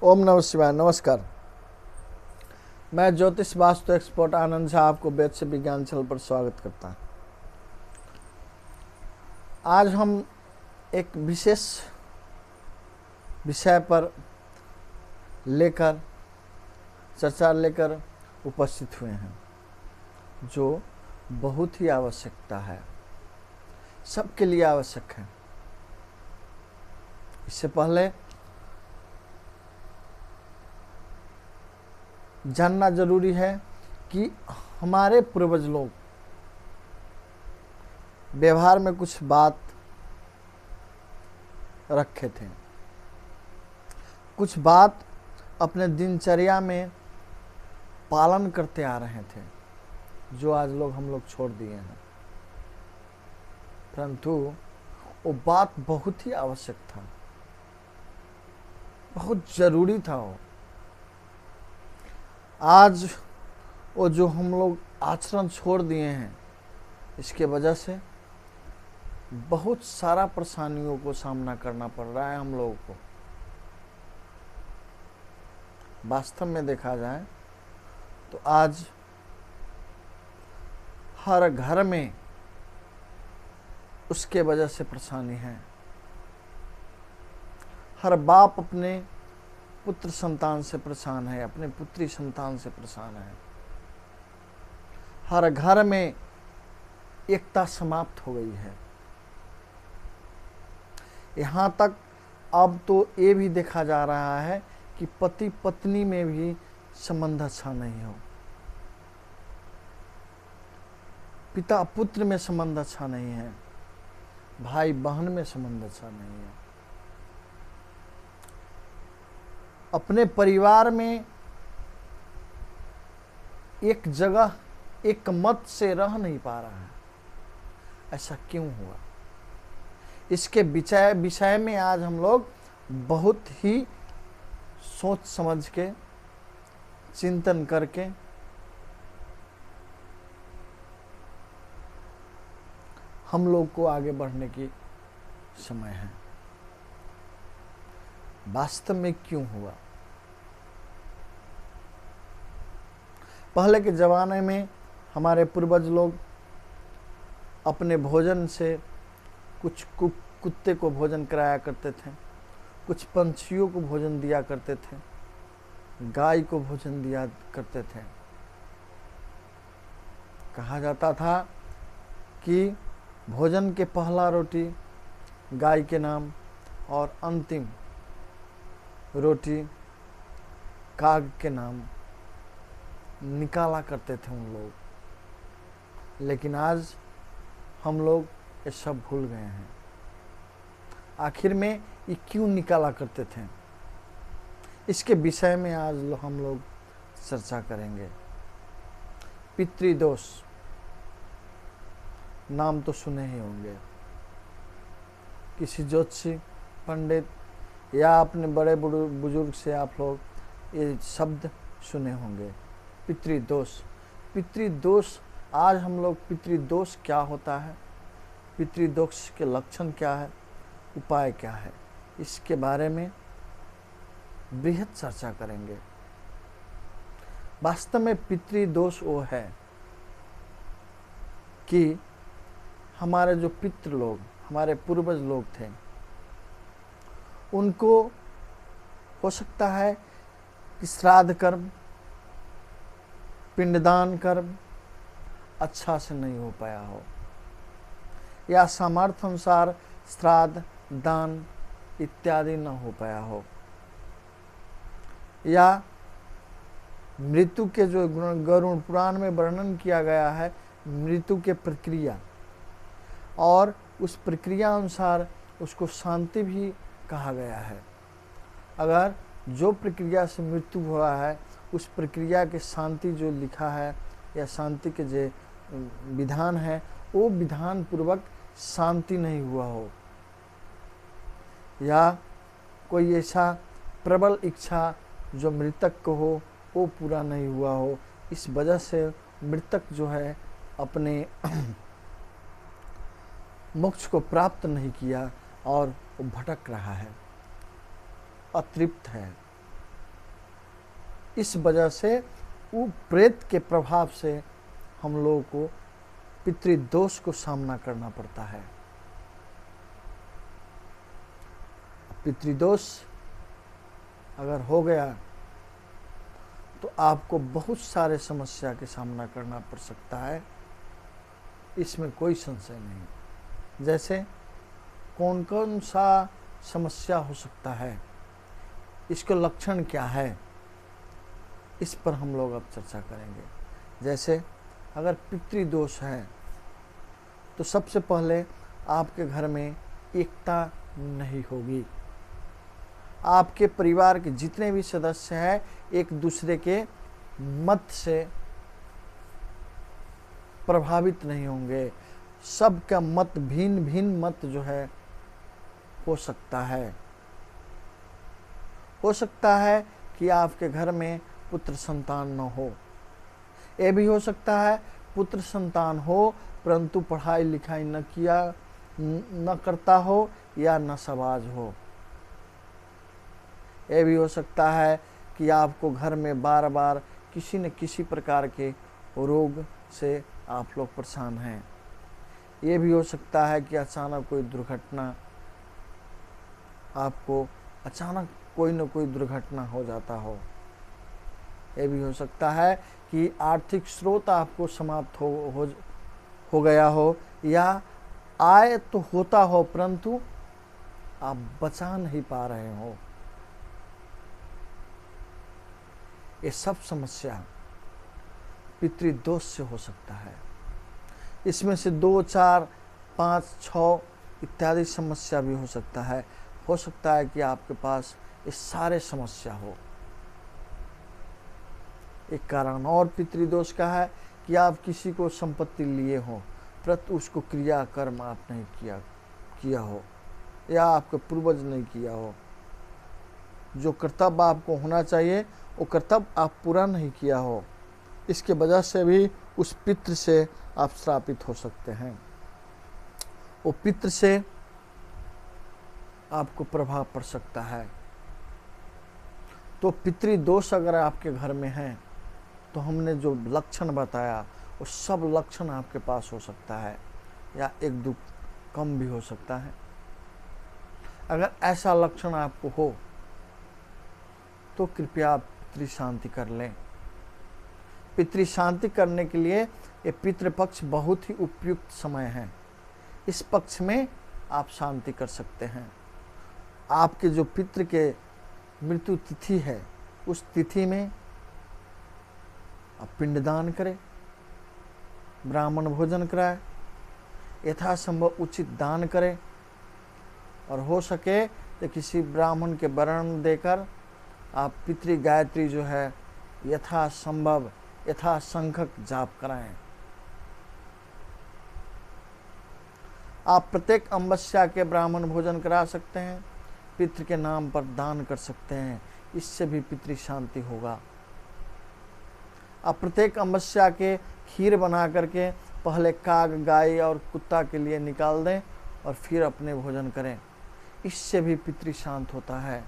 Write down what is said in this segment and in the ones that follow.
ओम नमः शिवाय। नमस्कार। मैं ज्योतिष वास्तु एक्सपर्ट आनंद झा आपको वेद से विज्ञान चैनल पर स्वागत करता हूं। आज हम एक विशेष विषय पर चर्चा लेकर उपस्थित हुए हैं, जो बहुत ही आवश्यकता है, सबके लिए आवश्यक है। इससे पहले जानना जरूरी है कि हमारे पूर्वज लोग व्यवहार में कुछ बात रखे थे, कुछ बात अपने दिनचर्या में पालन करते आ रहे थे, जो आज हम लोग छोड़ दिए हैं। परंतु वो बात बहुत ही आवश्यक था, बहुत जरूरी था। वो आज वो जो हम लोग आचरण छोड़ दिए हैं, इसके वजह से बहुत सारा परेशानियों को सामना करना पड़ रहा है हम लोगों को। वास्तव में देखा जाए तो आज हर घर में उसके वजह से परेशानी है। हर बाप अपने पुत्र संतान से परेशान है, अपने पुत्री संतान से परेशान है। हर घर में एकता समाप्त हो गई है। यहाँ तक अब तो ये भी देखा जा रहा है कि पति पत्नी में भी संबंध अच्छा नहीं हो, पिता पुत्र में संबंध अच्छा नहीं है, भाई बहन में संबंध अच्छा नहीं है। अपने परिवार में एक जगह एक मत से रह नहीं पा रहा है। ऐसा क्यों हुआ? इसके विषय में आज हम लोग बहुत ही सोच समझ के, चिंतन करके हम लोग को आगे बढ़ने की समय है। वास्तव में क्यों हुआ? पहले के ज़माने में हमारे पूर्वज लोग अपने भोजन से कुछ कुत्ते को भोजन कराया करते थे, कुछ पंछियों को भोजन दिया करते थे, गाय को भोजन दिया करते थे। कहा जाता था कि भोजन के पहला रोटी गाय के नाम और अंतिम रोटी काग के नाम निकाला करते थे उन लोग। लेकिन आज हम लोग ये सब भूल गए हैं। आखिर में ये क्यों निकाला करते थे, इसके विषय में आज हम लोग चर्चा करेंगे। पितृदोष नाम तो सुने ही होंगे। किसी ज्योतिषी पंडित या अपने बड़े बुजुर्ग से आप लोग ये शब्द सुने होंगे, पितृदोष। पितृदोष, आज हम लोग पितृदोष क्या होता है, पितृदोष के लक्षण क्या है, उपाय क्या है, इसके बारे में बृहद चर्चा करेंगे। वास्तव में पितृदोष वो है कि हमारे जो पितृ लोग, हमारे पूर्वज लोग थे, उनको हो सकता है कि श्राद्ध कर्म, पिंडदान कर्म अच्छा से नहीं हो पाया हो, या सामर्थ्य अनुसार श्राद्ध दान इत्यादि न हो पाया हो, या मृत्यु के जो गरुड़ पुराण में वर्णन किया गया है मृत्यु के प्रक्रिया, और उस प्रक्रिया अनुसार उसको शांति भी कहा गया है। अगर जो प्रक्रिया से मृत्यु हुआ है उस प्रक्रिया के शांति जो लिखा है या शांति के जो विधान है, वो विधान पूर्वक शांति नहीं हुआ हो, या कोई ऐसा प्रबल इच्छा जो मृतक को हो वो पूरा नहीं हुआ हो, इस वजह से मृतक जो है अपने मोक्ष को प्राप्त नहीं किया और वो भटक रहा है, अतृप्त है। इस वजह से वो प्रेत के प्रभाव से हम लोगों को पितृदोष को सामना करना पड़ता है। पितृदोष अगर हो गया तो आपको बहुत सारे समस्या के सामना करना पड़ सकता है, इसमें कोई संशय नहीं। जैसे कौन कौन सा समस्या हो सकता है, इसके लक्षण क्या है, इस पर हम लोग अब चर्चा करेंगे। जैसे अगर पितृदोष है तो सबसे पहले आपके घर में एकता नहीं होगी। आपके परिवार के जितने भी सदस्य हैं एक दूसरे के मत से प्रभावित नहीं होंगे। सबका मत भिन्न भिन्न मत जो है हो सकता है। हो सकता है कि आपके घर में पुत्र संतान न हो। ये भी हो सकता है पुत्र संतान हो परंतु पढ़ाई लिखाई न करता हो या नशाबाज हो। ये भी हो सकता है कि आपको घर में बार बार किसी न किसी प्रकार के रोग से आप लोग परेशान हैं। ये भी हो सकता है कि अचानक कोई दुर्घटना, आपको अचानक कोई न कोई दुर्घटना हो जाता हो। ये भी हो सकता है कि आर्थिक स्रोत आपको समाप्त हो गया हो या आय तो होता हो परंतु आप बचा नहीं पा रहे हो। ये सब समस्या पितृदोष से हो सकता है। इसमें से 2, 4, 5, 6 इत्यादि समस्या भी हो सकता है। हो सकता है कि आपके पास ये सारे समस्या हो। एक कारण और पितृदोष का है कि आप किसी को संपत्ति लिए हो परंतु उसको क्रिया कर्म आप नहीं किया हो या आपके पूर्वज नहीं किया हो। जो कर्तव्य आपको होना चाहिए वो कर्तव्य आप पूरा नहीं किया हो। इसके वजह से भी उस पितृ से आप श्रापित हो सकते हैं। वो पितृ से आपको प्रभाव पड़ सकता है। तो पितृदोष अगर आपके घर में है तो हमने जो लक्षण बताया वो सब लक्षण आपके पास हो सकता है या 1-2 कम भी हो सकता है। अगर ऐसा लक्षण आपको हो तो कृपया पितृ शांति कर लें। पितृ शांति करने के लिए ये पितृपक्ष बहुत ही उपयुक्त समय है। इस पक्ष में आप शांति कर सकते हैं। आपके जो पितृ के मृत्यु तिथि है उस तिथि में आप पिंडदान करें, ब्राह्मण भोजन कराएं, यथासंभव उचित दान करें और हो सके तो किसी ब्राह्मण के वर्ण देकर आप पितृ गायत्री जो है यथासंभव यथासंख्यक जाप कराएं। आप प्रत्येक अमावस्या के ब्राह्मण भोजन करा सकते हैं, पितृ के नाम पर दान कर सकते हैं, इससे भी पितृ शांति होगा। आप प्रत्येक अमावस्या के खीर बना करके पहले काग, गाय और कुत्ता के लिए निकाल दें और फिर अपने भोजन करें, इससे भी पितृ शांत होता है।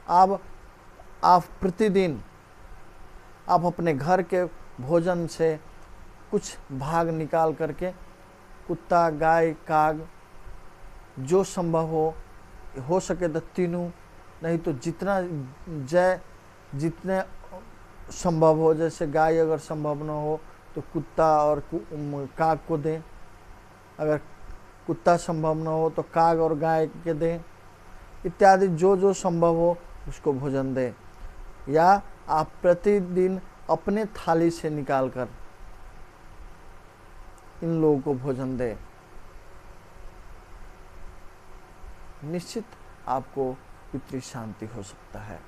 आप प्रतिदिन आप अपने घर के भोजन से कुछ भाग निकाल करके कुत्ता, गाय, काग जो संभव हो सके तो तीनों, नहीं तो जितने संभव हो। जैसे गाय अगर संभव न हो तो कुत्ता और काग को दें, अगर कुत्ता संभव न हो तो काग और गाय के दें, इत्यादि जो संभव हो उसको भोजन दें। या आप प्रतिदिन अपने थाली से निकालकर इन लोगों को भोजन दें। निश्चित आपको पितृ शांति हो सकता है।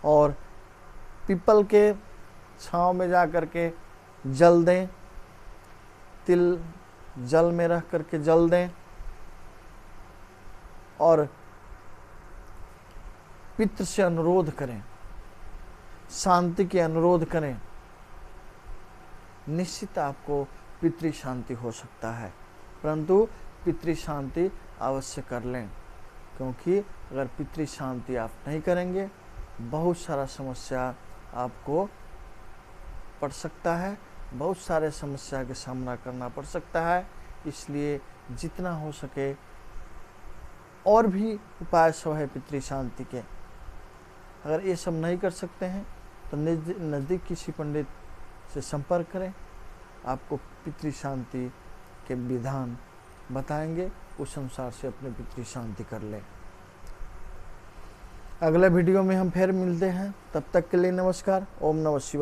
और पीपल के छांव में जा करके जल दें, तिल जल में रख करके जल दें और पितृ से अनुरोध करें, शांति के अनुरोध करें। निश्चित आपको पितृ शांति हो सकता है, परंतु पितृ शांति अवश्य कर लें। क्योंकि अगर पितृ शांति आप नहीं करेंगे बहुत सारा समस्या आपको पड़ सकता है, बहुत सारे समस्या के सामना करना पड़ सकता है। इसलिए जितना हो सके और भी उपाय सब है पितृ शांति के। अगर ये सब नहीं कर सकते हैं तो नज़दीक किसी पंडित से संपर्क करें, आपको पितृ शांति के विधान बताएंगे, उस अनुसार से अपने पितृ शांति कर लें। अगले वीडियो में हम फिर मिलते हैं, तब तक के लिए नमस्कार। ओम नमः शिवाय।